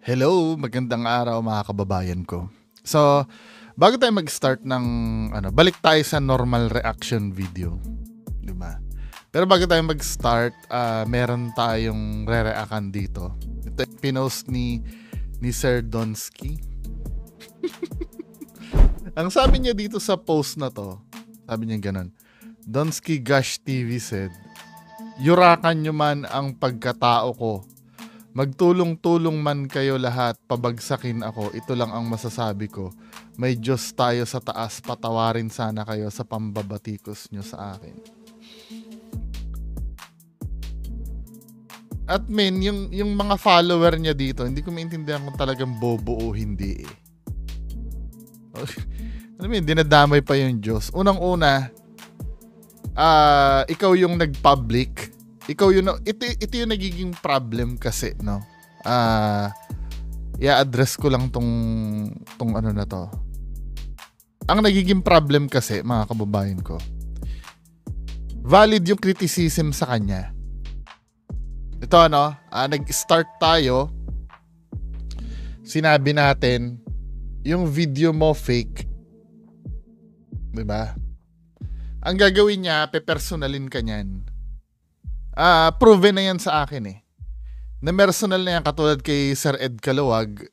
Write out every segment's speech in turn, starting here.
Hello, magandang araw mga kababayan ko. So, bago tayo mag-start ng balik tayo sa normal reaction video, 'di ba? Pero bago tayo mag-start, meron tayong re-reactan dito. Ito yung pinost ni Sir Donsky. Ang sabi niya dito sa post na to, sabi niya ganun. Donsky Gosh TV said, "Yurakan nyo man ang pagkatao ko. Magtulong-tulong man kayo lahat, pabagsakin ako. Ito lang ang masasabi ko. May Diyos tayo sa taas, patawarin sana kayo sa pambabatikos nyo sa akin." At yung mga follower niya dito, hindi ko maintindihan kung talagang bobo o hindi eh. Alam mo yun, dinadamay pa yung Diyos. Unang-una, ikaw yung nag-public. Ikaw yun, ito yung nagiging problem kasi, no? I-address ko lang tong ano na to. Ang nagiging problem kasi, mga kababayan ko, valid yung criticism sa kanya. Ito nag-start tayo, sinabi natin, yung video mo fake. Diba? Ang gagawin niya, pepersonalin ka niyan. Proven na yan sa akin eh. Na personal na yan, katulad kay Sir Ed Calawag,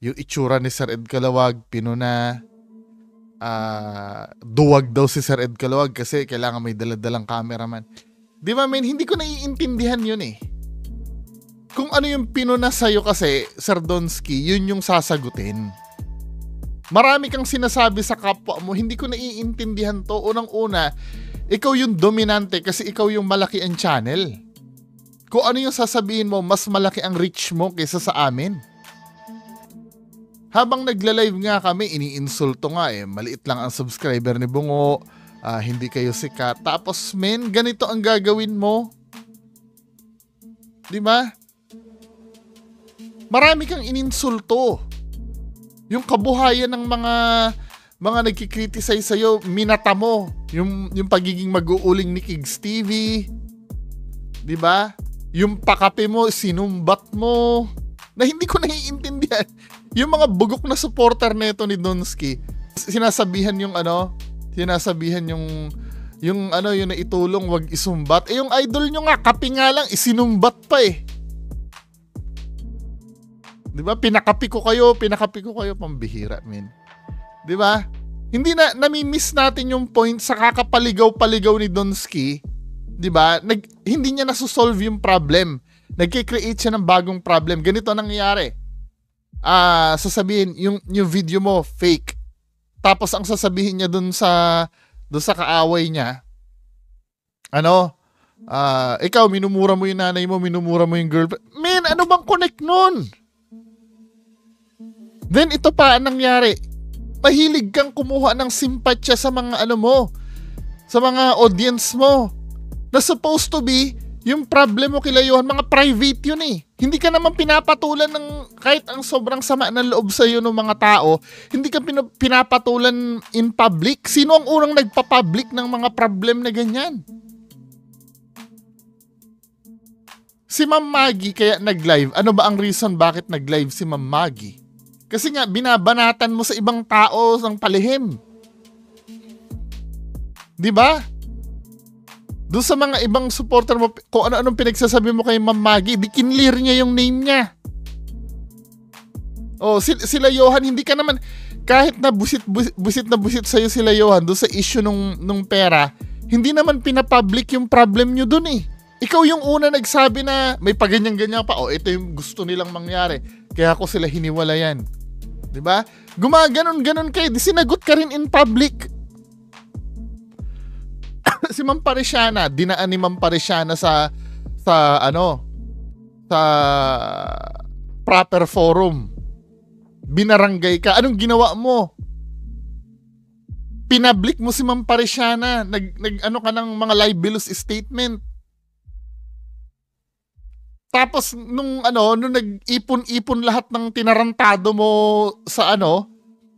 yung itsura ni Sir Ed Calawag, pinuna, duwag daw si Sir Ed Calawag kasi kailangan may daladalang cameraman. Di ba, men? Hindi ko naiintindihan yun eh. Kung ano yung pinuna sa'yo kasi, Sir Donsky, yun yung sasagutin. Marami kang sinasabi sa kapwa mo, hindi ko naiintindihan to. Unang-una, ikaw yung dominante kasi ikaw yung malaki ang channel. Kung ano yung sasabihin mo, mas malaki ang reach mo kaysa sa amin. Habang nagla-live nga kami, iniinsulto nga eh. Maliit lang ang subscriber ni Bungo, hindi kayo sikat. Tapos men, ganito ang gagawin mo. Di ba? Marami kang ininsulto. Yung kabuhayan ng mga nagkikriticize sa'yo, minata mo. Yung pagiging mag-uuling ni Kigs TV. Diba? Yung pakape mo, sinumbat mo. Na hindi ko naiintindihan. Yung mga bugok na supporter na ito ni Donsky, sinasabihan yung naitulong, wag isumbat. Eh yung idol nyo nga, kape nga lang, isinumbat pa eh. Diba? Pinakapi ko kayo, pambihira, men. Diba? Hindi nami-miss natin yung point sa kakapaligaw-paligaw ni Donsky. Diba? Hindi niya nasusolve yung problem. Nagkikreate siya ng bagong problem. Ganito nangyayari. Sasabihin, yung video mo, fake. Tapos ang sasabihin niya dun sa kaaway niya, ikaw, minumura mo yung nanay mo, minumura mo yung girlfriend. Men, ano bang connect nun? Then ito pa ang nangyari. Mahilig kang kumuha ng simpatsya sa mga sa mga audience mo. Na supposed to be yung problem mo kila Johan, mga private yun eh. Hindi ka naman pinapatulan ng kahit ang sobrang sama ng loob sa iyo ng mga tao, hindi ka pinapatulan in public. Sino ang unang nagpa-public ng mga problem na ganyan? Si Ma'am Maggie kaya nag-live. Ano ba ang reason bakit nag-live si Ma'am Maggie? Kasi nga, binabanatan mo sa ibang tao ng palihim. Diba? Doon sa mga ibang supporter mo, kung ano-anong pinagsasabi mo kay Ma'am Maggie, di kinlear niya yung name niya. Sila Johan, hindi ka naman, kahit na busit sa'yo sila Johan, doon sa issue nung pera, hindi naman pinapublic yung problem nyo doon eh. Ikaw yung una nagsabi na may paganyan-ganyan pa, ito yung gusto nilang mangyari, kaya ako sila hiniwalayan. Diba? Gumaganon-ganon kayo. Sinagot ka rin in public. Si Ma'am Parisiana, dinaan ni Ma'am Parisiana sa proper forum. Binaranggay ka. Anong ginawa mo? Pinablik mo si Ma'am Parisiana. Ka ng mga libelous statement. Tapos nung nag-ipon-ipon lahat ng tinarantado mo sa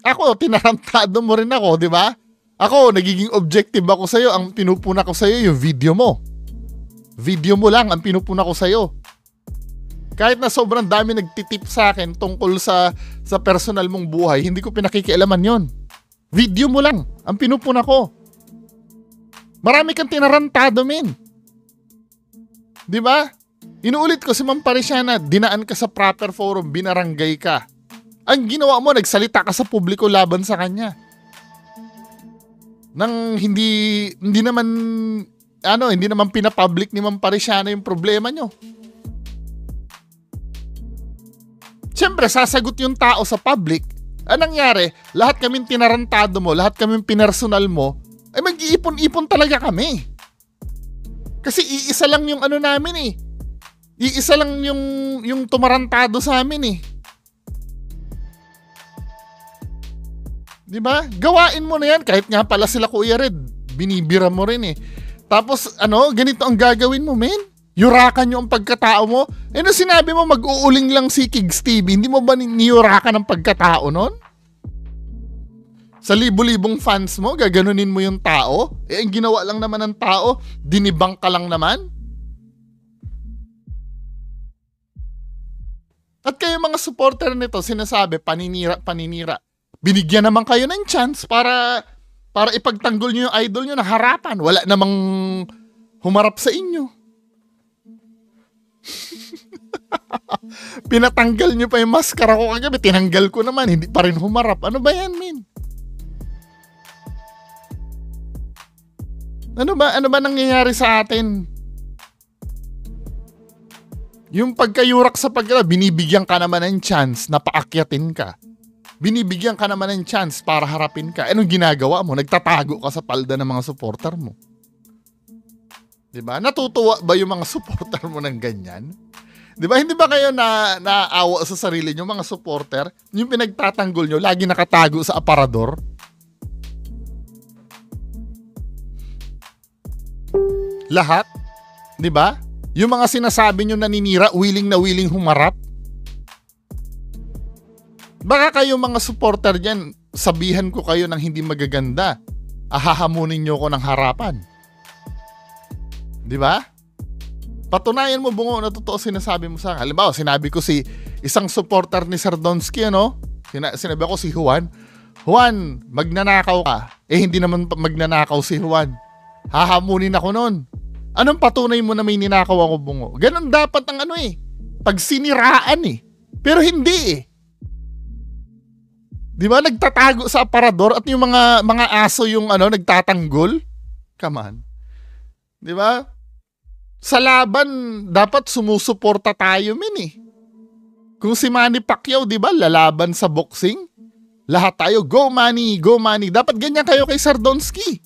ako tinarantado mo rin ako, di ba? Ako nagiging objective ako sa iyo, ang pinupuna ko sa iyo yung video mo. Video mo lang ang pinupuna ko sa iyo. Kahit na sobrang dami nagtitip sa akin tungkol sa personal mong buhay, hindi ko pinakikialaman yon. Video mo lang ang pinupuna ko. Marami kang tinarantado, men. Di ba? Inuulit ko si Ma'am Parisiana, dinaan ka sa proper forum, binaranggay ka. Ang ginawa mo, nagsalita ka sa publiko laban sa kanya. Nang hindi naman pinapublic ni Ma'am Parisiana yung problema nyo. Siyempre, sasagot yung tao sa public. Anong nangyari? Lahat kaming tinarantado mo, lahat kaming pinersonal mo, ay mag-iipon-ipon talaga kami. Kasi iisa lang yung ano namin eh. Iisa lang yung tumarantado sa amin eh. Diba? Gawain mo na yan. Kahit nga pala sila Kuya Red, binibira mo rin eh. Tapos ganito ang gagawin mo, men. Yurakan nyo ang pagkatao mo. Ano sinabi mo, mag-uuling lang si Kigs TV. Hindi mo ba niyurakan ang pagkatao nun? Sa libo-libong fans mo, gaganunin mo yung tao? Ang ginawa lang naman ng tao, dinibang ka lang naman? At kayo mga supporter nito, sinasabi, paninira. Binigyan naman kayo ng chance para ipagtanggol nyo yung idol nyo na harapan. Wala namang humarap sa inyo. Pinatanggal nyo pa yung maskara ko kagabi, tinanggal ko naman, hindi pa rin humarap. Ano ba yan, min? Ano ba nangyayari sa atin? Yung pagkayurak sa binibigyan ka naman ng chance na paakyatin ka. Binibigyan ka naman ng chance para harapin ka. Anong ginagawa mo? Nagtatago ka sa palda ng mga supporter mo. Diba? Natutuwa ba yung mga supporter mo ng ganyan? Diba? Hindi ba kayo naawa sa sarili nyo, mga supporter? Yung pinagtatanggol nyo, lagi nakatago sa aparador? Lahat? Diba? Yung mga sinasabi nyo naninira, willing na willing humarap? Baka kayo mga supporter dyan, sabihan ko kayo ng hindi magaganda. Ahahamunin nyo ko ng harapan. Di ba? Patunayan mo, Bungo, na totoo sinasabi mo sa akin. Halimbawa, sinabi ko si isang supporter ni Sardonsky, sinabi ko si Juan, magnanakaw ka. Hindi naman magnanakaw si Juan. Hahamunin ako nun. Anong patunay mo na may ninakaw ako, Bungo? Ganon dapat ang pagsiniraan eh. Pero hindi eh. Di ba? Nagtatago sa aparador at yung mga aso yung nagtatanggol? Come on. Di ba? Sa laban, dapat sumusuporta tayo, min eh. Kung si Manny Pacquiao, di ba, lalaban sa boxing, lahat tayo, go Manny, go Manny. Dapat ganyan kayo kay Sardonsky.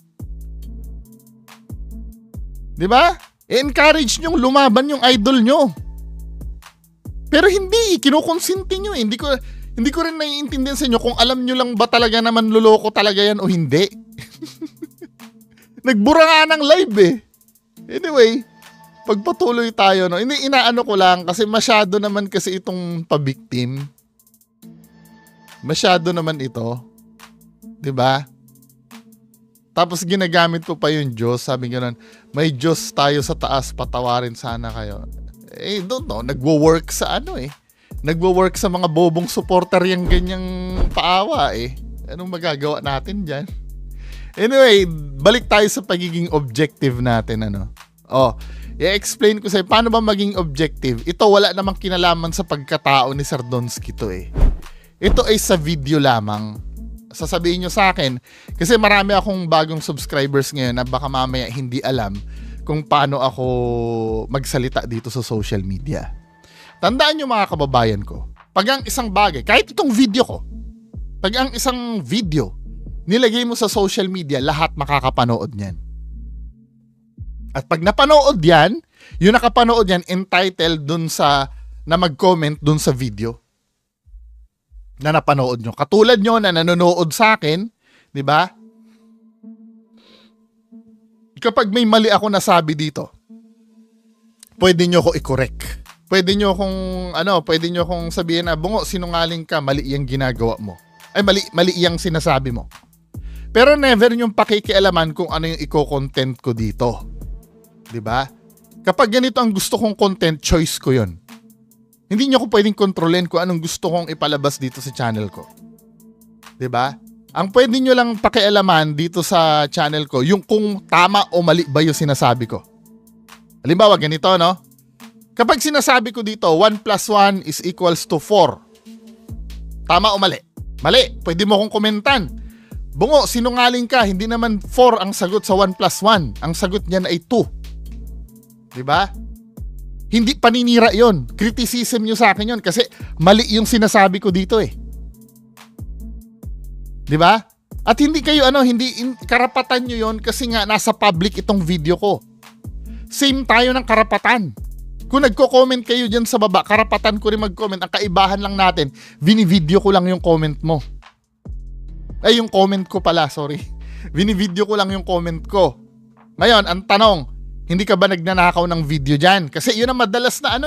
Di ba? I-encourage nyong lumaban yung idol nyo. Pero hindi, kinukonsinti nyo eh. Hindi ko rin naiintindihan sa inyo kung alam nyo lang ba talaga naman luloko talaga yan o hindi. Nagbura nga ng live eh. Anyway, pagpatuloy tayo, Hindi, inaano ko lang kasi masyado naman kasi itong pabiktim. Masyado naman ito. 'Di ba? Tapos ginagamit ko pa yung Diyos, sabi gano'n, may Diyos tayo sa taas, patawarin sana kayo. Don't know, nagwo-work sa Nagwo-work sa mga bobong supporter yung ganyang paawa eh. Anong magagawa natin dyan? Anyway, balik tayo sa pagiging objective natin, i-explain ko sa'yo, paano ba maging objective? Ito wala namang kinalaman sa pagkatao ni Sardonsky to eh. Ito ay sa video lamang. Sasabihin nyo sa akin, kasi marami akong bagong subscribers ngayon na baka mamaya hindi alam kung paano ako magsalita dito sa social media. Tandaan nyo mga kababayan ko, pag ang isang bagay, kahit itong video ko, pag ang isang video, nilagay mo sa social media, lahat makakapanood niyan. At pag napanood yan, yung nakapanood yan, entitled dun na mag-comment dun sa video na napanood nyo. Katulad nyo na nanonood sa akin, di ba? Kapag may mali ako nasabi dito, pwede nyo ko i-correct. Pwede nyo kong sabihin na, Bungo, sinungaling ka, mali yung ginagawa mo. Ay, mali yung sinasabi mo. Pero never yung pakikialaman kung ano yung i-content ko dito. 'Di ba? Kapag ganito ang gusto kong content, choice ko 'yon. Hindi niyo ko pwedeng kontrolin kung anong gusto kong ipalabas dito sa channel ko. 'Di ba? Ang pwede niyo lang pakialaman dito sa channel ko, yung kung tama o mali ba yung sinasabi ko. Halimbawa, ganito, no? Kapag sinasabi ko dito, 1 plus 1 is equals to 4. Tama o mali? Mali. Pwede mo kong komentan. Bungo, sinungaling ka. Hindi naman 4 ang sagot sa 1 plus 1. Ang sagot niyan ay 2. 'Di ba? Hindi paninira yon. Criticism nyo sa akin yon kasi mali yung sinasabi ko dito eh. 'Di ba? At hindi kayo karapatan nyo yon kasi nga nasa public itong video ko. Same tayo ng karapatan. Kung nagko-comment kayo dyan sa baba, karapatan ko rin mag-comment. Ang kaibahan lang natin, binivideo ko lang yung comment mo. Ay, yung comment ko pala, sorry. Binivideo ko lang yung comment ko. Ngayon, ang tanong, hindi ka ba nagnanakaw ng video dyan? Kasi yun ang madalas na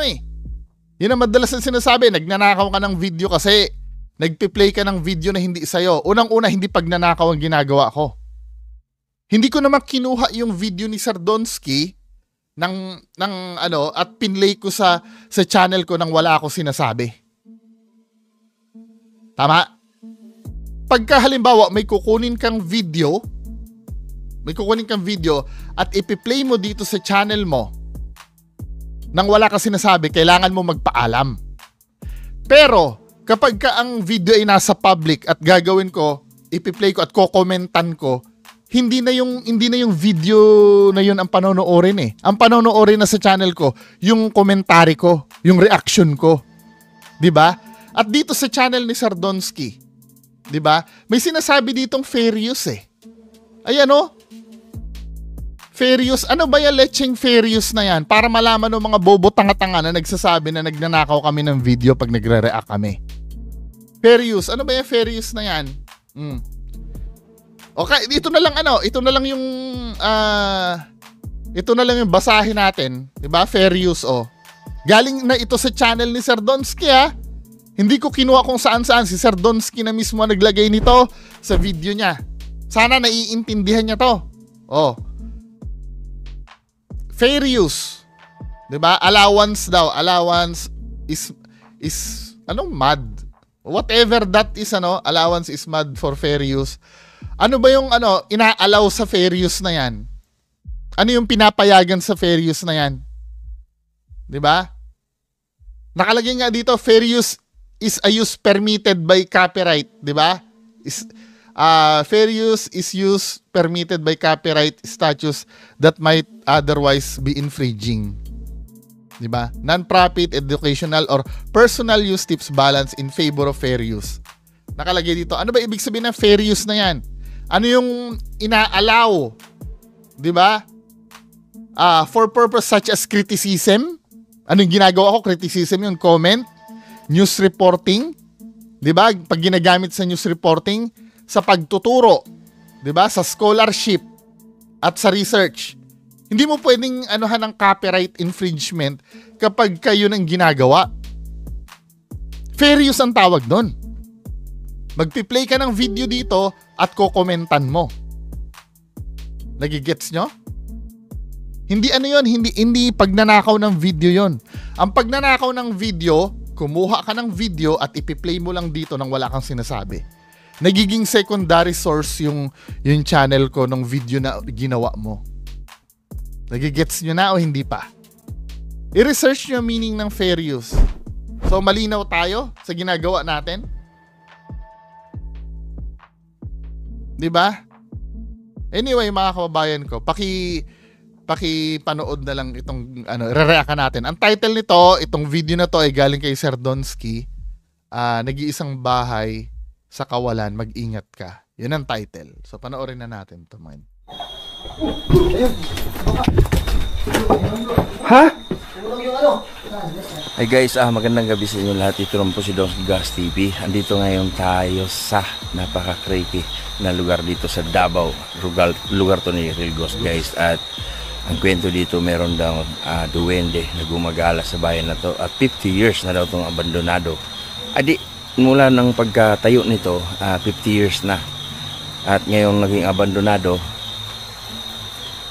Yun ang madalas na sinasabi. Nagnanakaw ka ng video kasi nagpi-play ka ng video na hindi sa'yo. Unang-una, hindi pagnanakaw ang ginagawa ko. Hindi ko naman kinuha yung video ni Sardonsky at pinlay ko sa channel ko nang wala ako sinasabi. Tama? Pagka halimbawa may kukunin kang video at ipi-play mo dito sa channel mo nang wala ka sinasabi, kailangan mo magpaalam. Pero kapag ka ang video ay nasa public at gagawin ko, ipi-play ko at kokomentan ko, hindi na yung video na yun ang panonoorin eh. Ang panonoorin na sa channel ko, yung komentary ko, yung reaction ko. 'Di ba? At dito sa channel ni Sardonsky, 'di ba? May sinasabi ditong fair use eh. Ayan oh. Fair use. Ano ba yung lecheng fair use na yan? Para malaman ng mga bobo tanga-tanga na nagsasabi na nagnanakaw kami ng video pag nagre-react kami. Fair use. Ano ba yung fair use na yan? Okay, ito na lang yung basahin natin. 'Di ba? Fair use oh. Galing na ito sa channel ni Sardonsky ha. Hindi ko kinuha kung saan-saan. Si Sardonsky na mismo naglagay nito sa video niya. Sana naiintindihan niya to. Oh. Fair use. 'Di ba? Allowance daw. Allowance is mad. Whatever that is allowance is mad for fair use. Ano ba yung ina-allow sa fair use na 'yan? Ano yung pinapayagan sa fair use na 'yan? 'Di ba? Nakalagay nga dito, fair use is a use permitted by copyright, 'di ba? Fair use is use permitted by copyright statutes that might otherwise be infringing. 'Di ba? Non-profit, educational, or personal use tips balance in favor of fair use. Nakalagay dito. Ano ba ibig sabihin ng fair use na 'yan? Ano yung ina-allow? 'Di ba? For purpose such as criticism. Anong ginagawa ko? Criticism yung comment, news reporting. 'Di ba? Pag ginagamit sa news reporting, sa pagtuturo, 'di ba? Sa scholarship at sa research. Hindi mo pwedeng anuhan ng copyright infringement kapag kayo nang ginagawa. Fair use ang tawag doon. Magpi-play ka ng video dito at kokomentan mo. Nagigets nyo? Hindi hindi pagnanakaw ng video yon. Ang pagnanakaw ng video, kumuha ka ng video at ipi-play mo lang dito nang wala kang sinasabi. Nagiging secondary source yung channel ko ng video na ginawa mo. Nagigets nyo na o hindi pa? I-research nyo ang meaning ng fair use. So malinaw tayo sa ginagawa natin? Diba? Anyway, mga kababayan ko, panood na lang itong re-react natin. Ang title nito, itong video na to ay galing kay Sardonsky. Nag-iisang bahay sa kawalan, mag-ingat ka. Yun ang title. So panoorin na natin ito, man. Ha? Hey guys, magandang gabi sa inyo lahat. Ito rin po si Donsky Gas TV. Andito ngayon tayo sa napaka-creepy na lugar dito sa Davao. Lugar to ni Real Ghost, guys. At ang kwento dito, meron daw duwende na gumagala sa bayan na to. At 50 years na daw itong abandonado. Adi, mula ng pagkatayo nito, 50 years na. At ngayon naging abandonado.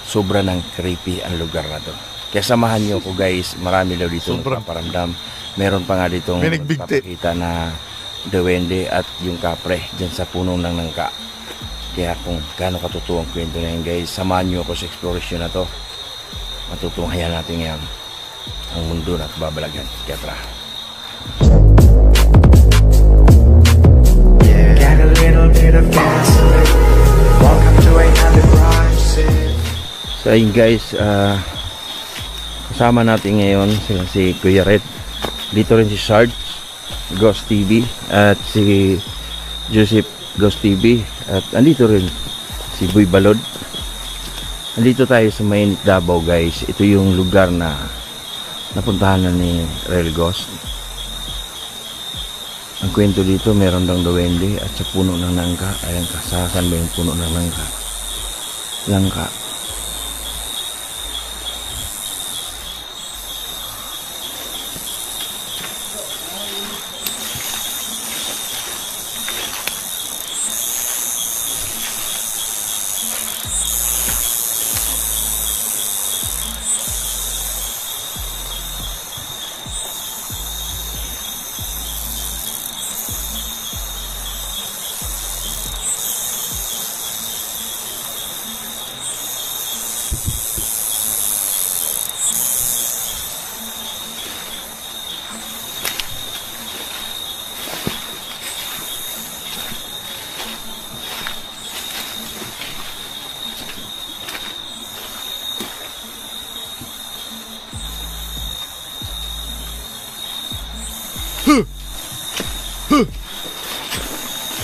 Sobra ng creepy ang lugar na to. Kaya samahan nyo ko guys, marami daw dito Sobrang nagpaparamdam. Meron pa nga ditong may nagbigti. papakita na duwende at yung kapre dyan sa puno ng nangka. Kaya kung gaano katotoo ang kwento na yan guys, samahan nyo ako sa exploration na to. Matutunghayan natin yan ang mundo na babalagan. Kaya tara. Get a little bit of gasoline. Welcome to another crime scene. So ayun guys, kasama natin ngayon si Kuya Red. Dito rin si Sarge Ghost TV at si Joseph Ghost TV at andito rin si Boy Balod. Andito tayo sa Mainit Davao guys. Ito yung lugar na napuntahan na ni Real Ghost. Ang kwento dito, meron daw duwende at sa puno ng nangka. Ayan ka, saan ba yung puno ng nangka? Langka.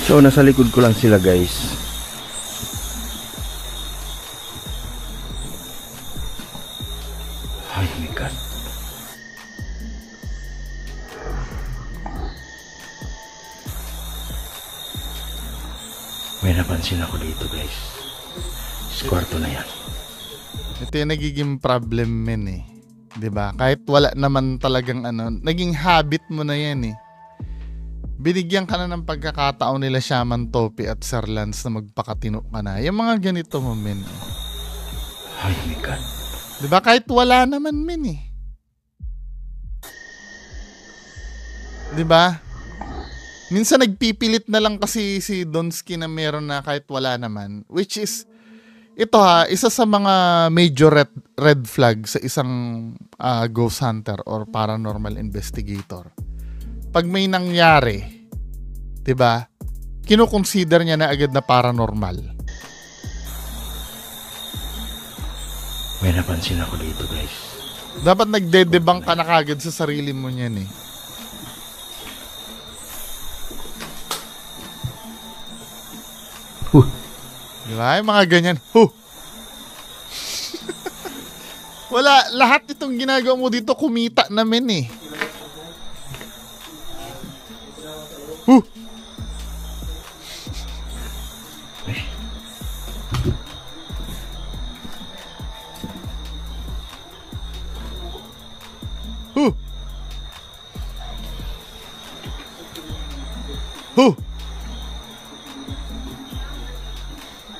So nasa likod ko lang sila guys. Ay my God. May napansin ako dito guys. Sa kwarto na yan. Ito yung nagiging problem men eh. 'Di ba? Kahit wala naman talagang naging habit mo na yan eh. Binigyan ka na ng pagkakataon nila Shaman Topi at Sir Lance na magpakatino ka na. Yung mga ganito mo men. Ay my God. 'Di ba? Kahit wala naman men eh. 'Di ba? Minsan nagpipilit na lang kasi si Donsky na meron na kahit wala naman, which is ito isa sa mga major red flag sa isang ghost hunter or paranormal investigator. Pag may nangyari, 'di ba? Kino-consider niya na agad na paranormal. May napansin ako dito guys. Dapat nagde-debunk ka na kagad sa sarili mo niyan eh. Diba? Yung mga ganyan. Wala, lahat itong ginagawa mo dito kumita namin eh.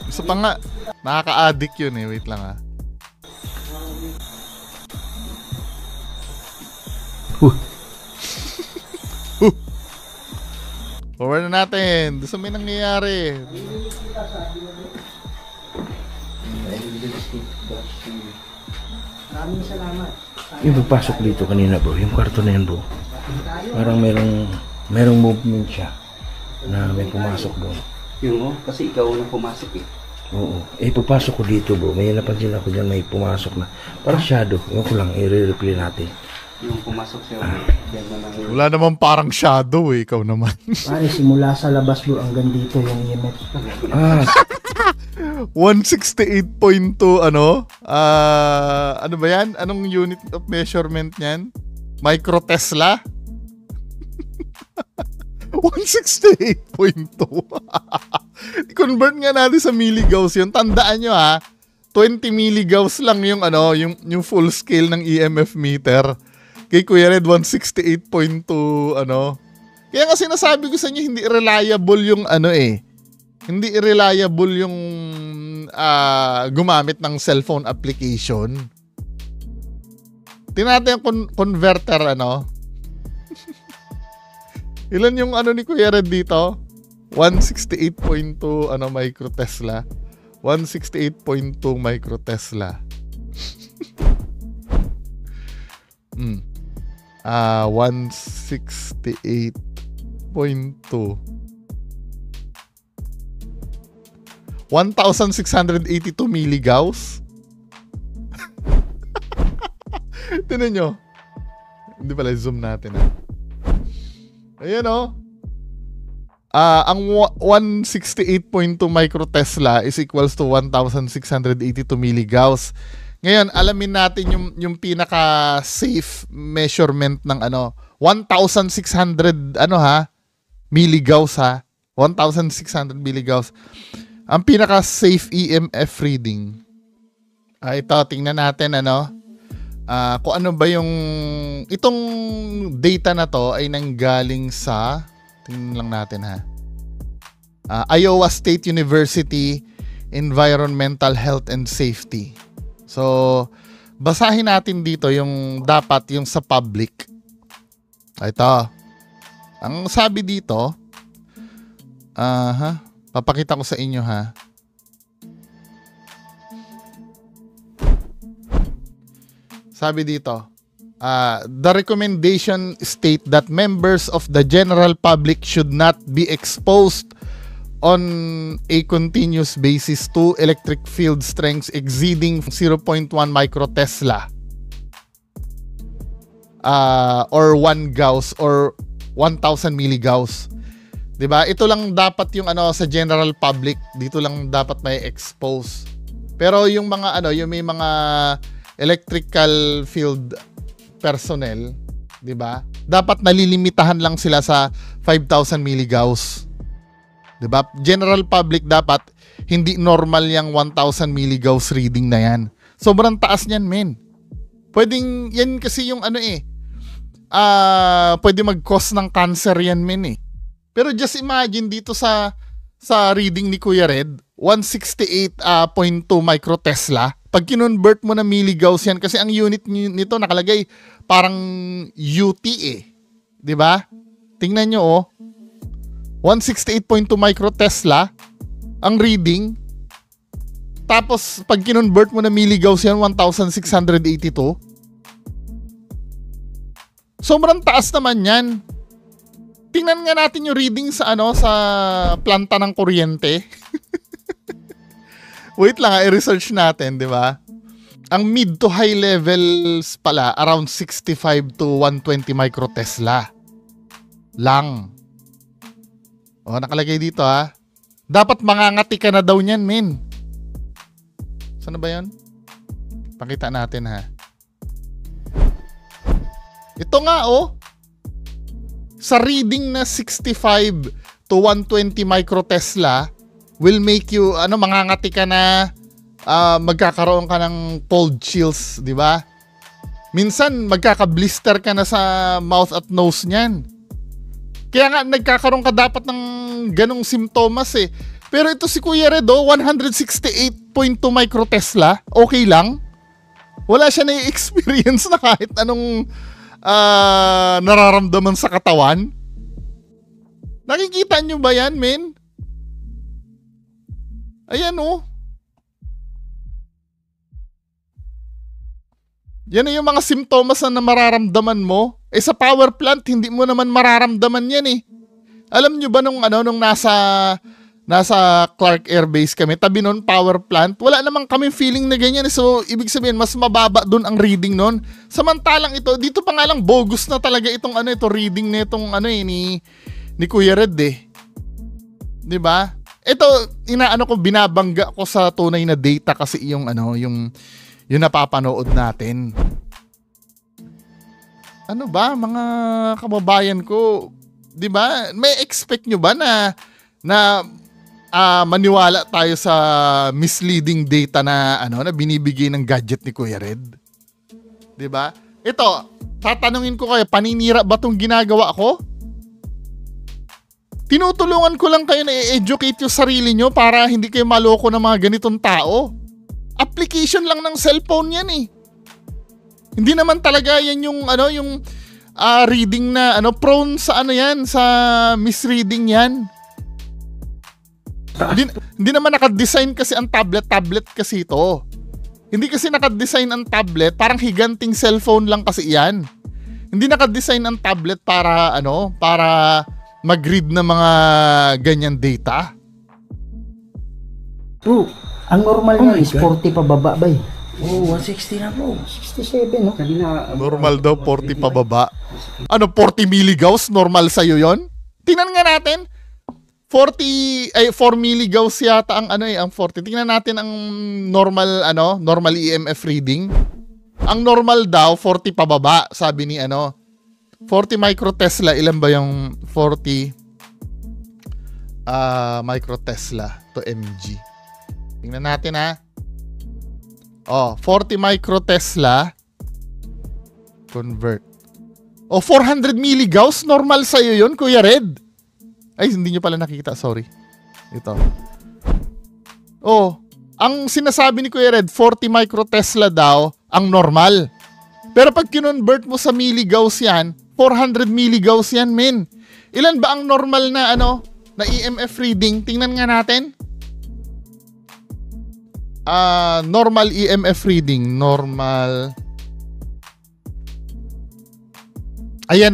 Isa pa nga, nakaka-addict yun eh. Wait lang Forward na natin. Doon sa may nangyayari. Maraming salamat. Yung pagpasok dito kanina bro, yung kwarto na yan bro. Parang merong movement siya na may pumasok doon. Yung kasi ikaw na pumasok eh. Oo. Pagpasok ko dito bro, may napansin ako dyan, may pumasok na. Parang shadow. Yung ko lang, i-replay natin. Yung pumasok siya, yan na lang. Wala naman parang shadow eh. Ikaw naman. Pare, simula sa labas bro hanggang dito yung EMF. 168.2 ano ba yan? Anong unit of measurement niyan? Micro Tesla? 168.2. I-convert nga natin sa milligauss yun. Tandaan nyo 20 milligauss lang yung yung full scale ng EMF meter. Kay Kuya Red 168.2 Kaya nga sinasabi ko sa inyo hindi reliable yung hindi reliable yung gumamit ng cellphone application. Tingnan natin yung converter, ano. Ilan yung ano ni Kuya Red dito? 168.2 ano microtesla. 168.2 microtesla. 168.2. 1,682 milligauss. Tignan nyo. Hindi pala, zoom natin. Ayan o. Ang 168.2 microtesla is equals to 1,682 milligauss. Ngayon, alamin natin yung pinaka-safe measurement ng ano. 1,600 milligauss ha. 1,600 milligauss. Ang pinaka-safe EMF reading. Ito, tingnan natin kung ano ba yung itong data na to ay nanggaling sa, tingnan lang natin ha. Iowa State University Environmental Health and Safety. So, basahin natin dito yung dapat yung sa public. Ito. Ang sabi dito, papakita ko sa inyo ha. Sabi dito, the recommendation state that members of the general public should not be exposed on a continuous basis to electric field strengths exceeding 0.1 microtesla or 1 gauss or 1,000 milligauss. 'Di ba? Ito lang dapat yung sa general public, dito lang dapat may expose. Pero yung mga yung may mga electrical field personnel, 'di ba? Dapat nalilimitahan lang sila sa 5,000 milligauss. 'Di ba? General public dapat hindi normal yung 1,000 milligauss reading na 'yan. Sobrang taas niyan, men. Pwedeng yan kasi yung pwede mag-cause ng cancer yan, men eh. Pero just imagine dito sa reading ni Kuya Red, 168.2 microtesla. Pag kinonvert mo na milligauss yan, kasi ang unit nito nakalagay parang UT eh. 'Di ba? Tingnan nyo 168.2 microtesla ang reading. Tapos pag kinonvert mo na milligauss yan, 1,682. Sobrang taas naman yan. Tingnan nga natin yung reading sa sa planta ng kuryente. Wait lang, i-research natin, di ba? Ang mid to high levels pala, around 65 to 120 microtesla. Lang. Nakalagay dito ha. Dapat mangangati ka na daw niyan, men. Saan na ba yun? Pakita natin ha. Ito nga sa reading na 65 to 120 microtesla will make you mangangati ka na, magkakaroon ka ng cold chills, di ba? Minsan magkaka-blister ka na sa mouth at nose niyan. Kaya nga nagkakaroon ka dapat ng ganong simptomas eh. Pero ito si Kuya Red 168.2 microtesla, okay lang. Wala siya na-experience na kahit anong nararamdaman sa katawan. Nakikita nyo ba yan, men? Ayan Yan na yung mga simptomas na mararamdaman mo. Sa power plant, hindi mo naman mararamdaman yan eh. Alam nyo ba nung nasa Clark Air Base kami, tabi nun, power plant, wala namang kami feeling na ganyan. So, ibig sabihin, mas mababa dun ang reading nun. Samantalang dito pa nga lang, bogus na talaga itong reading na itong ni Kuya Red eh. 'Di ba? Ito, binabangga ko sa tunay na data kasi yung napapanood natin. Ano ba, mga kababayan ko, 'di ba? May expect nyo ba na maniwala tayo sa misleading data na na binibigay ng gadget ni Kuya Red? 'Di ba? Ito, tatanungin ko kayo, paninira ba 'tong ginagawa ko? Tinutulungan ko lang kayo na i-educate yung sarili nyo para hindi kayo maloko ng mga ganitong tao. Application lang ng cellphone yan eh. Hindi naman talaga yan yung ano, yung reading na ano, prone sa ano yan, sa misreading yan. Hindi naman naka-design kasi ang tablet kasi ito. Hindi kasi naka-design ang tablet, parang higanting cellphone lang kasi yan. Hindi naka-design ang tablet para ano, para mag-read ng mga ganyan data. Bro, ang normal niya is 40 pababa ba eh? Oh, 160 na bro. 67, no? Kanina, Normal daw 40 pababa. Ano, 40 milligauss? Normal sa'yo yon? Tingnan nga natin. 4 milligauss yata ang ano ang 40. Tingnan natin ang normal normal EMF reading. Ang normal daw 40 pababa, sabi ni 40 microtesla. Ilan ba yung 40 microtesla to mg? Tingnan natin 40 microtesla convert. 400 milligauss, normal sa'yo yun, Kuya Red. Ay, hindi nyo pala nakikita, sorry. Ito. Ang sinasabi ni Kuya Red, 40 microtesla daw ang normal. Pero pag kinonvert mo sa milligauss yan, 400 milligauss yan, men. Ilan ba ang normal na na EMF reading? Tingnan nga natin. Normal EMF reading. Normal. Ayan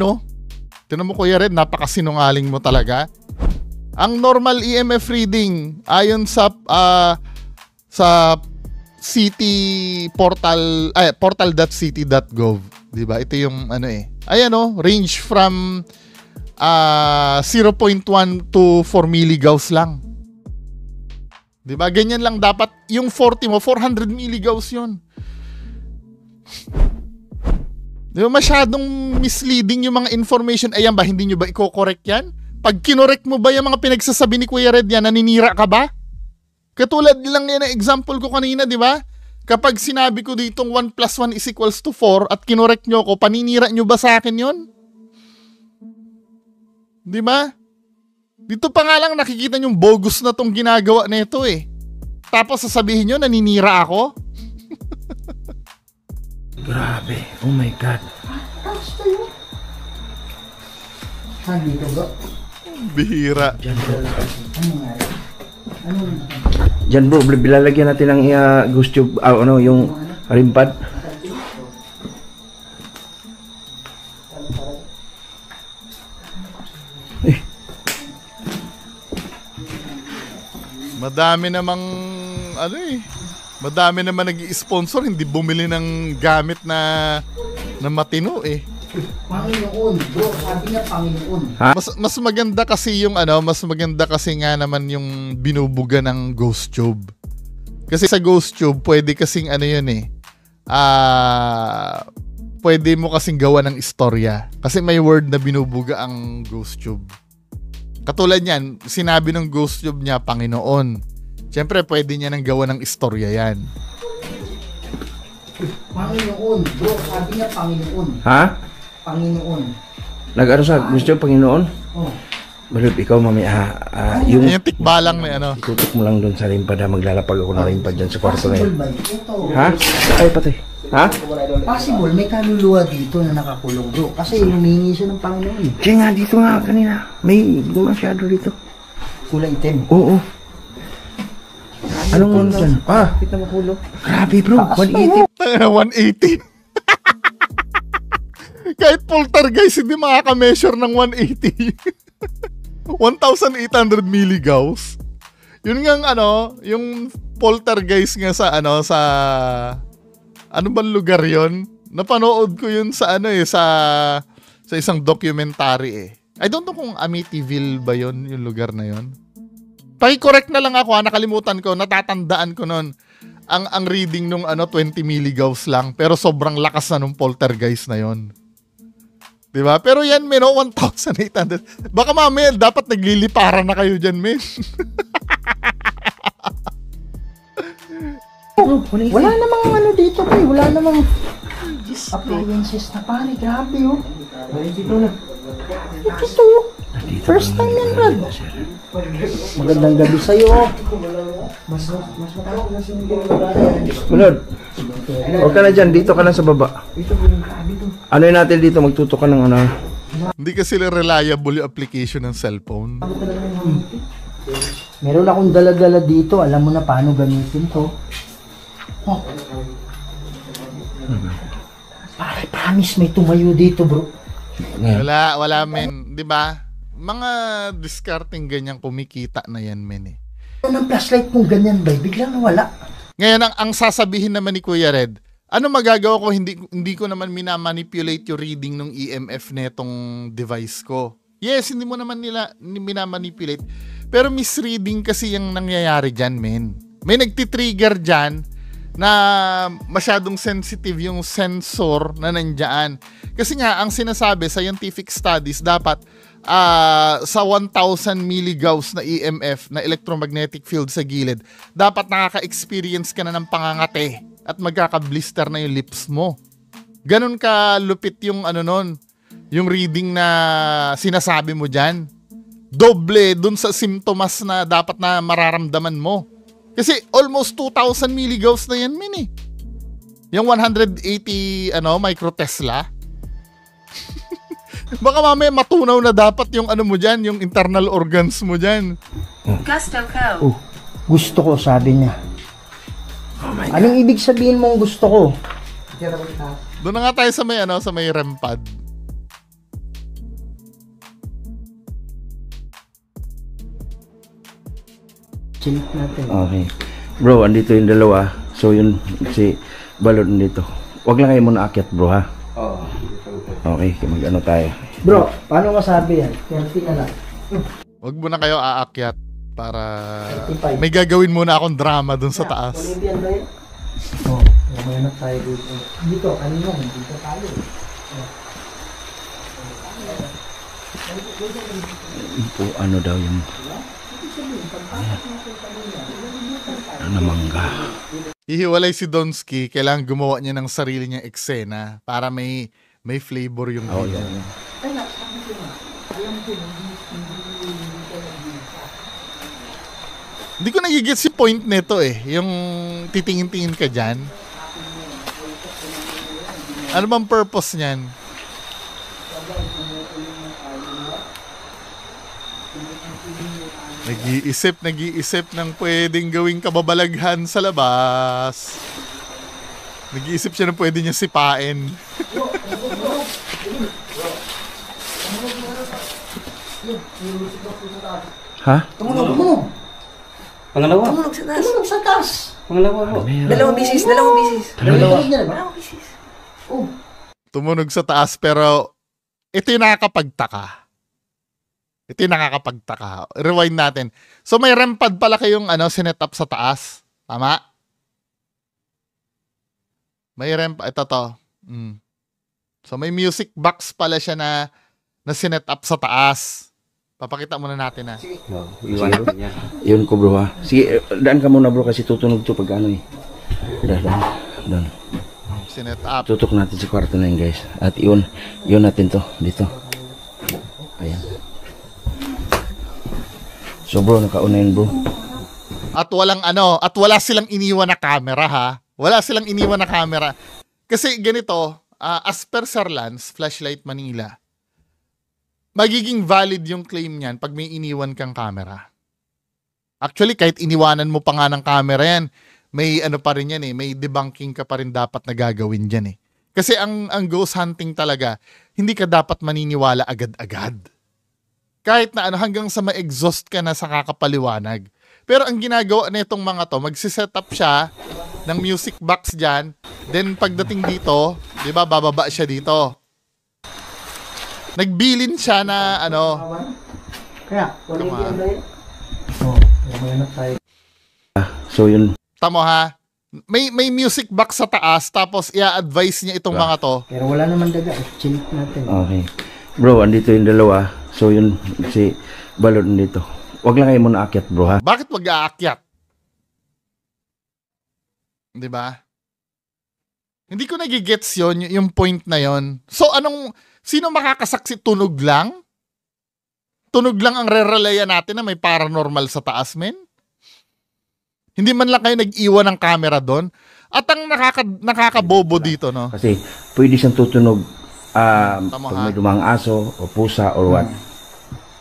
Tinan mo Kuya Red, napakasinungaling mo talaga. Ang normal EMF reading ayon sa city portal portal.city.gov, 'di ba? Ito yung Ayan range from 0.1 to 4 milligauss lang. 'Di ba? Ganyan lang dapat yung 40 mo, 400 milligauss 'yun. Di ba masyadong misleading yung mga information? Ayan ba, hindi nyo ba i-correct yan? Pag kinorek mo ba yung mga pinagsasabi ni Kuya Red yan, naninira ka ba? Katulad lang yan ang example ko kanina, di ba? Kapag sinabi ko ditong 1 plus 1 is equals to 4 at kinorek nyo ko, paninira nyo ba sa akin yon? Di ba? Dito pa nga lang nakikita nyo bogus na tong ginagawa na ito eh. Tapos sasabihin nyo, naninira ako? Grabe. Oh my God. Dito bro. Bihira. Diyan bro, bilalagyan natin ng ghost tube, yung rimpad. Madami namang madami naman nag-i-sponsor, hindi bumili ng gamit na matino eh. Panginoon, bro, sabi niya Panginoon. Mas maganda kasi yung mas maganda kasi nga naman yung binubuga ng ghost tube. Kasi sa ghost tube, pwede kasing pwede mo kasing gawa ng istorya. Kasi may word na binubuga ang ghost tube. Katulad niyan, sinabi ng ghost tube niya, Panginoon. Siyempre, pwede niya nang gawa ng istorya yan. Panginoon, bro, sabi niya Panginoon. Panginoon. Nag-ano sa gusto Panginoon? Balub, ikaw mami, Yung tikbalang na tutok mo lang doon sa rimpad maglalapag ako ng rimpad dyan sa kwarto na yun. Ito. Ay, patay. Possible, may kaluluwa dito na nakakulong bro. Kasi humingi siya ng Panginoon. Kaya nga, dito nga kanina. May masyado dito. Kulay itim. Oo. Anong dyan? Kita mo kulong. Grabe bro, 180. 180. Kahit poltergeist, hindi makaka-measure ng 180. 1,800 milligauss. Yun nga yung poltergeist nga sa sa ano bang lugar yon? Napanood ko yun sa sa isang documentary eh. I don't know kung Amityville ba yon yung lugar na yon. Paki-correct na lang ako, nakalimutan ko, natatandaan ko noon. Ang reading nung 20 milligauss lang, pero sobrang lakas na nung poltergeist na yon. 'Di ba? Pero yan, 1,800. Baka mamaya dapat nagliliparan na kayo diyan, men. Wala namang dito pa eh. Wala namang appliances na pare. Grabe oh. Dito na. Ito. First time yan, Brad. Magandang gabi sa'yo. Munod. Huwag ka na dyan. Dito ka lang sa baba. Ano yun natin dito? Magtuto ka ng ano. Hindi kasi reliable yung application ng cellphone. Meron akong dala-dala dito. Alam mo na paano gamitin to. Oh. Pare, promise may tumayo dito, bro. Wala men, 'di ba? Mga discarding ganyan kumikita na yan men eh. Ano ng flashlight kung ganyan ba? Biglang nawala. Ngayon ang sasabihin naman ni Kuya Red, ano magagawa ko, hindi ko naman minamanipulate yung reading ng EMF netong device ko. Yes, hindi mo naman nila minamanipulate. Pero misreading kasi yung nangyayari dyan, men. May nagtitrigger dyan na masyadong sensitive yung sensor na nandyan. Kasi nga, ang sinasabi, scientific studies, dapat sa 1,000 milligauss na EMF, na electromagnetic field sa gilid, dapat nakaka-experience ka na ng pangangate at magkaka-blister na yung lips mo. Ganon ka lupit yung yung reading na sinasabi mo dyan. Doble dun sa simptomas na dapat na mararamdaman mo. Kasi almost 2,000 milligauss na yan, min eh. Yung 180 microtesla. Baka mamaya matunaw na dapat yung mo dyan, yung internal organs mo dyan. Gusto ko. Gusto ko, sabi niya. Anong ibig sabihin mong gusto ko? Doon na nga tayo sa may REM pad. Chill natin. Okay. Bro, andito yung dalawa. So yun, si Balot nandito. Huwag lang kayo muna akyat, bro, ha? Oo. Okay, mag-ano tayo. Bro, paano masabi yan? 30 na lang. Huwag muna kayo aakyat para 35. may gagawin muna akong drama doon sa taas. Olympian ba yun? Oo. May hanap tayo dito. Dito, kanina. Dito tayo. Ano daw yung ano mangga. Ihiwalay si Donsky, kailangan gumawa niya ng sarili niyang eksena para may flavor yung video. Hindi ko nagigit si point nito eh. Yung titingin-tingin ka dyan. Ano bang purpose niyan? Nag-iisip ng pwedeng gawing kababalaghan sa labas. Nag-iisip siya ng pwede niya sipain. Ha? Tumunog. Pangalawa. Tumunog sa taas. Tumunog sa taas. Pangalawa po. Dalawang bisis. Tumunog niya na ba? Dalawang bisis. Oh. Tumunog sa taas pero ito yung nakakapagtaka. Rewind natin. So may REM pad pala kayong sinet up sa taas. Tama? May REM pad. Ito to. So may music box pala siya na sinet up sa taas. Papakita muna natin na. Iwan ko niya. Yun ko, bro, ha? Sige, daan ka muna, bro, kasi tutunog to pag ano eh. Daan. Sinet up. Tutok natin sa kwarto na yun, guys. At yun natin to, dito. Ayan. So, bro, nakauna yun, bro. At wala silang iniwan na camera, ha? Wala silang iniwan na camera. Kasi ganito, as per Sir Lance, Flashlight Manila, magiging valid yung claim niyan pag may iniwan kang camera. Actually, kahit iniwanan mo pa nga ng camera yan, may pa rin yan eh, may debunking ka pa rin dapat na gagawin dyan eh. Kasi ang ghost hunting talaga, hindi ka dapat maniniwala agad-agad. Kahit na hanggang sa ma-exhaust ka na sa kakapaliwanag. Pero ang ginagawa na itong mga to, magsiset up siya ng music box dyan, then pagdating dito, di ba, bababa siya dito. Nagbilin siya na Kaya, Olympian ba yun? Oo. May hanap tayo. So, yun. Tamo ha. May music box sa taas tapos i-advise niya itong mga to. Pero wala naman daga. Chill natin. Okay. Bro, andito yung dalawa. So, yun, si Balot nandito. Huwag lang kayo muna akyat, bro, ha? Bakit wag aakyat? 'Di ba? Hindi ko nagigets yon yung point na yon. So Sino makakasaksi? Tunog lang? Tunog lang ang re-relayan natin na may paranormal sa taas, men? Hindi man lang kayo nag-iwan ng camera doon. At ang nakakabobo dito, no? Kasi pwede siyang tutunog Tama, pag may dumang aso o pusa or what.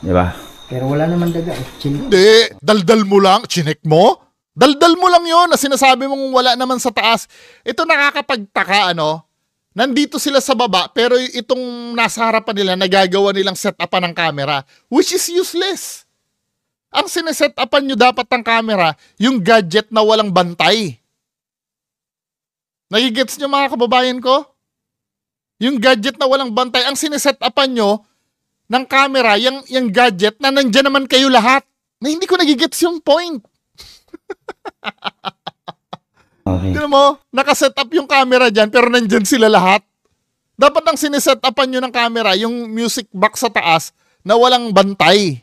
Di ba? Pero wala naman daga. Chinik. Hindi. Daldal mo lang. Chinek mo? Daldal mo lang yun na sinasabi mong wala naman sa taas. Ito nakakapagtaka, ano? Nandito sila sa baba, pero itong nasa harapan nila, nagagawa nilang set-upan ng camera, which is useless. Ang sineset-upan nyo dapat ng camera, yung gadget na walang bantay. Nagigets nyo mga kababayan ko? Yung gadget na walang bantay, ang sineset-upan nyo ng camera, yung gadget na nandyan naman kayo lahat. Na hindi ko nagigets yung point. Okay. Tignan mo, nakaset up yung camera dyan pero nandyan sila lahat. Dapat ang sineset upan nyo ng camera, yung music box sa taas na walang bantay.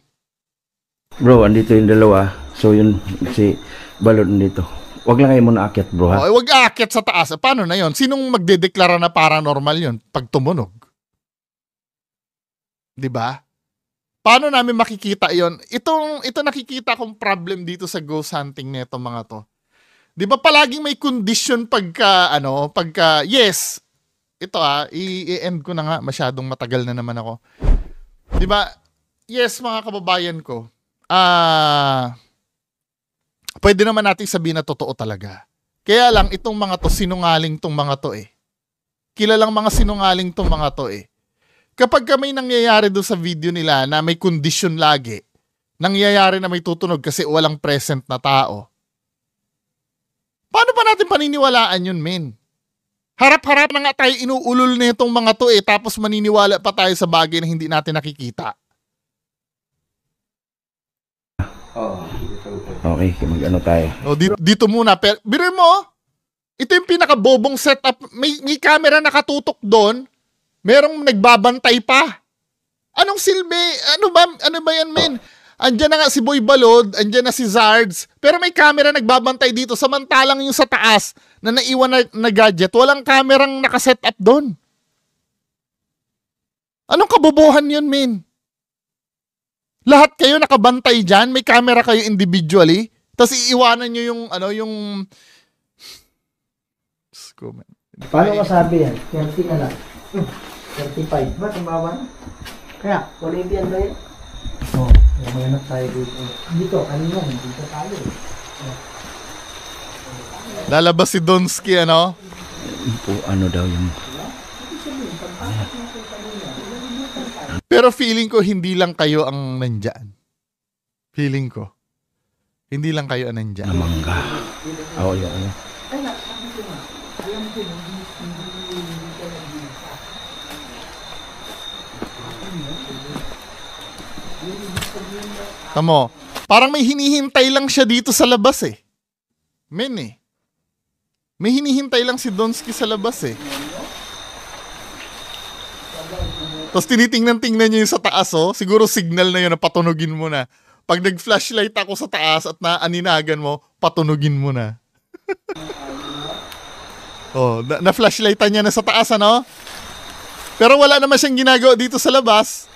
Bro, andito yung dalawa. So yun, si Balot nandito. Wag lang kayo muna akyat, bro, ha? O, wag aakyat sa taas. Paano na yon? Sinong magdedeklara na paranormal yon pag tumunog? Diba? Paano namin makikita yon? Ito nakikita kong problem dito sa ghost hunting nito mga to. Di ba palaging may condition pagka, yes, ito i-end ko na nga, masyadong matagal na naman ako. Di ba, yes mga kababayan ko, pwede naman natin sabihin na totoo talaga. Kaya lang, itong mga to, sinungaling tong mga to eh. Kilalang mga sinungaling tong mga to eh. Kapag may nangyayari doon sa video nila na may condition lagi, nangyayari na may tutunog kasi walang present na tao, paano pa natin paniniwalaan yun, men? Harap-harap na nga tayo inuulol na itong mga to eh, tapos maniniwala pa tayo sa bagay na hindi natin nakikita. Okay, mag-ano tayo. O, dito muna. Pero, biruin mo, ito yung pinakabobong setup. May camera nakatutok doon, merong nagbabantay pa. Anong silbi? Ano ba yan, men? Andiyan na nga si Boy Balod, andiyan na si Zards, pero may camera nagbabantay dito, samantalang yung sa taas na naiwan na gadget, walang kamerang nakaset up doon. Anong kabobohan yun, men? Lahat kayo nakabantay dyan, may camera kayo individually, tapos iiwanan nyo yung Paano masabi yan? 30 na lang. 35. Ba't ang baba na? Kaya, Olympian ba yan? Oo. Mayanap tayo dito. Dito, kanina. Dito tayo. Lalabas si Donsky, ano? Ano daw yung... Pero feeling ko, hindi lang kayo ang nandyan. Feeling ko. Hindi lang kayo ang nandyan. Namangga. Oo, yun. Tamo, parang may hinihintay lang siya dito sa labas eh. Men eh. May hinihintay lang si Donsky sa labas eh. Tapos tinitingnan-tingnan niya yung sa taas oh. Siguro signal na yun na patunugin mo na. Pag nag-flashlight ako sa taas at naaninagan mo, patunugin mo na. Oh, na-flashlightan niya na sa taas ano? Pero wala naman siyang ginagawa dito sa labas.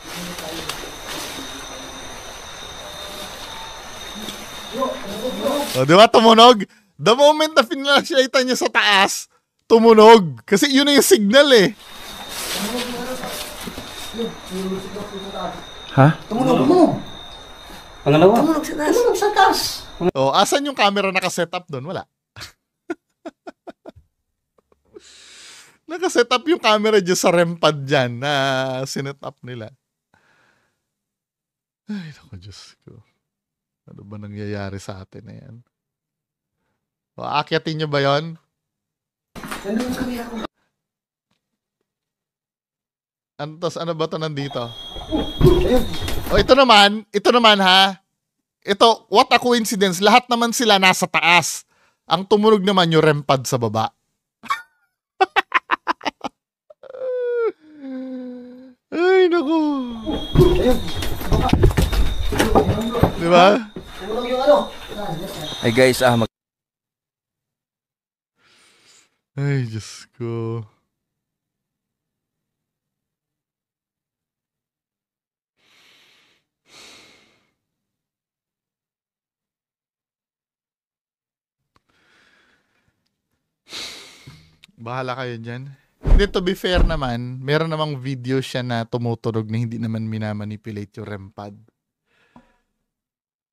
O, di ba? Tumunog. The moment na pinashlightan niya sa taas, tumunog. Kasi yun na yung signal eh. Ha? Tumunog. Pangalawa. Tumunog sa taas. O, asan yung camera nakaset up doon? Wala. Nakaset up yung camera dyan sa REM pad dyan na sinet up nila. Ay, naku, Diyos ko. Ano ba nangyayari sa atin na yan? O, akyatin nyo ba yun? Ano ba to nandito? O, ito naman ha. Ito, what a coincidence. Lahat naman sila nasa taas. Ang tumunog naman yung REM pad sa baba. Ay, naku. Diba? Tumunog yung ano? Ay guys, Ay, Diyos ko. Bahala kayo dyan. Hindi, to be fair naman, meron namang video siya na tumutunog na hindi naman minamanipulate yung REM pad.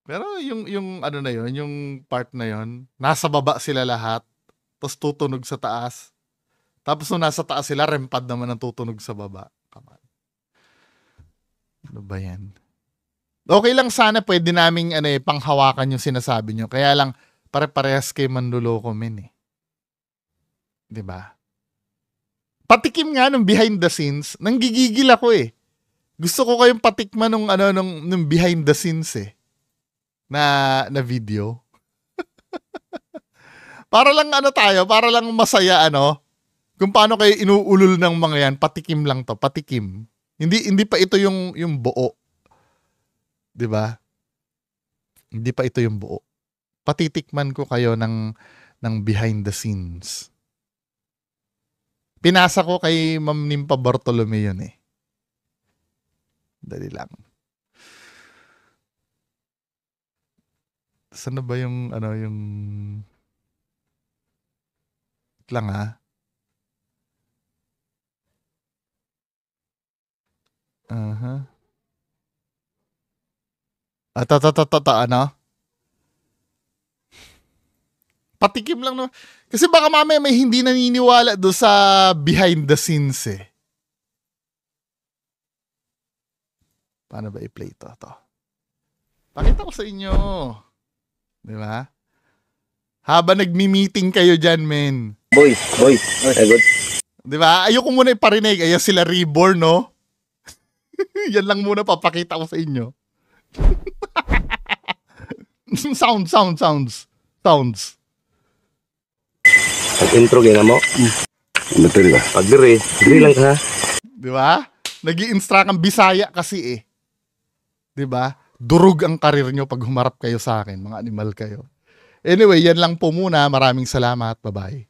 Pero yung ano na yon, yung part na yon, nasa baba sila lahat, tapos tutunog sa taas. Tapos nung nasa taas sila, REM pad naman ang tutunog sa baba. Come on. Ano ba yan? Okay lang sana pwede naming panghawakan yung sinasabi nyo. Kaya lang, pare-parehas kay manluloko men eh. Diba? Patikim nga nung behind the scenes, nanggigigil ako eh. Gusto ko kayong patikman nung behind the scenes eh. Na video. Para lang para lang masaya kung paano kayo inuulol ng mga yan, patikim lang to, patikim. Hindi pa ito yung buo. 'Di ba? Hindi pa ito yung buo. Patitikman ko kayo ng behind the scenes. Pinasa ko kay Ma'am Nimpa Bartolome yun eh. Dali lang. Saan na ba yung yung lang ha? Patikim lang no. Kasi baka mamaya may hindi naniniwala do sa behind the scenes eh. Paano ba i-play ito? Pakita ko sa inyo. Di ba? Habang nagmi-meeting kayo dyan, men. Boy, sagot. Di ba? Ayoko muna iparinig. Ayan sila reborn, no? Yan lang muna papakita ko sa inyo. Sounds. Pag-intro gina mo. Betul ba? Pag-dire lang ka. Di ba? Nag-i-instruct ang Bisaya kasi eh. Di ba? Durug ang karir nyo pag humarap kayo sa akin. Mga animal kayo. Anyway, yan lang po muna. Maraming salamat. Bye-bye.